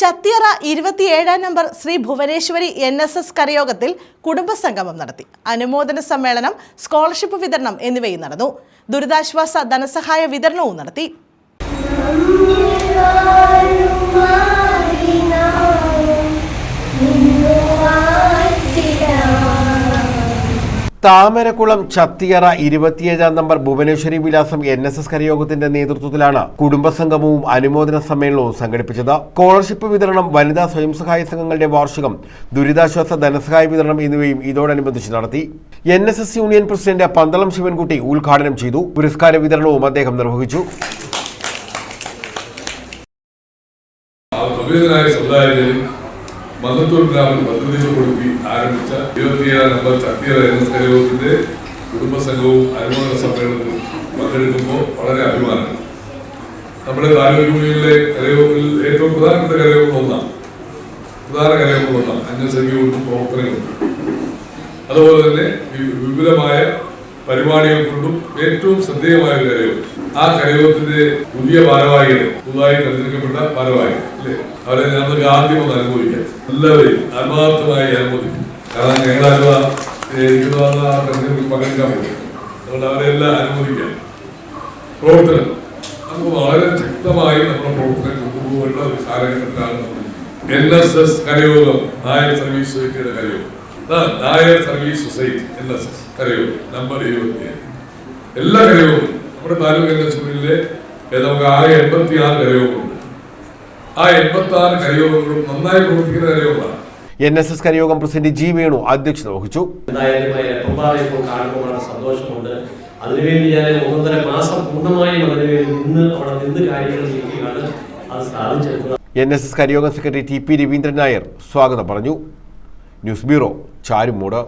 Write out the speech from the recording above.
Chathiyara 27 number Shri Bhuvaneshwari NSS കരയോഗത്തിൽ കുടുംബസംഗമം നടത്തി. അനുമോദന സമ്മേളനം, സ്കോളർഷിപ്പ് വിതരണം എന്നിവയും നടന്നു. ദുരിതാശ്വാസ ധനസഹായ വിതരണവും നടത്തി. താമരക്കുളം ചത്തിയറ 27 നമ്പർ ഭുവനേശ്വരി വിലാസം NSS കരയോഗത്തിന്റെ നേതൃത്വത്തിലാണ് കുടുംബസംഗമവും അനുമോദന സമ്മേളനവും സംഘടിപ്പിച്ചത്. സ്കോളർഷിപ്പ് വിതരണം, വനിതാ സ്വയം സഹായ സംഘങ്ങളുടെ വാർഷികം, ദുരിതാശ്വാസ ധനസഹായ വിതരണം എന്നിവയും ഇതോടനുബന്ധിച്ച് നടത്തി. NSS union president Pandalam Sivankutty ഉദ്ഘാടനം ചെയ്തു. പുരസ്കാര വിതരണവും അദ്ദേഹം നിർവഹിച്ചു. മന്നത്തൂർ ഗ്രാമത്തിൽ പദ്ധതിയോടുകൂടി ആരംഭിച്ച 27 നമ്പർ ചത്തിയറ NSS കരയോഗത്തിന്റെ കുടുംബസംഘവും അനുമോദന സമ്മേളനത്തിലും പങ്കെടുക്കുമ്പോൾ വളരെ അഭിമാനമാണ്. നമ്മുടെ താലൂക്ക് യൂണിയനിലെ കരയോഗങ്ങളിൽ ഏറ്റവും പ്രധാനപ്പെട്ട കരയോഗങ്ങളൊന്നാണ്. അന്യസംഖ്യകൾക്കും പ്രവർത്തനങ്ങളുണ്ട്. അതുപോലെ തന്നെ വിപുലമായ പരിപാടികൾ കൊണ്ടും ഏറ്റവും ശ്രദ്ധേയമായ ഒരു കരയോഗം. ആ കരയോഗത്തിന്റെ പുതിയ ഭാരവാഹികളെ, പുതുതായി തെരഞ്ഞെടുക്കപ്പെട്ട ഭാരവാഹികൾ അല്ലേ, അവരെ ഞങ്ങൾക്ക് ആദ്യം ഒന്ന് അനുമോദിക്കാം. എല്ലാവരെയും ആത്മാർത്ഥമായി അനുമോദിക്കും. കാരണം ഞങ്ങളാരും തെരഞ്ഞെടുപ്പിൽ പങ്കെടുക്കാൻ പറ്റും. അതുകൊണ്ട് അവരെല്ലാം അനുമോദിക്കാം. പ്രവർത്തനം നമുക്ക് വളരെ ശക്തമായി നമ്മുടെ പ്രവർത്തനം കൊണ്ടുപോകേണ്ട ഒരു കാലഘട്ടത്തിലാണ് നമ്മൾ. NSS കരയോഗം, നായർ സർവീസ് സൊസൈറ്റിയുടെ കരയോഗം, നായർ സർവീസ് സൊസൈറ്റി NSS കരയോഗം നമ്പർ 27. എല്ലാ കരയോഗവും നമ്മുടെ താലൂക്ക് NSS യൂണിയനിലെ നമുക്ക് ആകെ 86 കരയോഗങ്ങളുണ്ട്. ആ 86 കരയോഗങ്ങളും നന്നായി പ്രവർത്തിക്കുന്ന കരയോഗങ്ങളാണ്. NSS കരയോഗം പ്രസിഡന്റ് G വേണു അധ്യക്ഷത വഹിച്ചു. സന്തോഷമുണ്ട്. അതിനുവേണ്ടി ഞാൻ 1.5 മാസം പൂർണ്ണമായും അതിനുവേണ്ടി നിന്ന് കാര്യങ്ങൾ ചെയ്യുകയാണ്. അത് സാധിച്ചെടുക്കുന്നത്. NSS കരയോഗം സെക്രട്ടറി TP രവീന്ദ്രൻ നായർ സ്വാഗതം പറഞ്ഞു. News bureau, Charummood.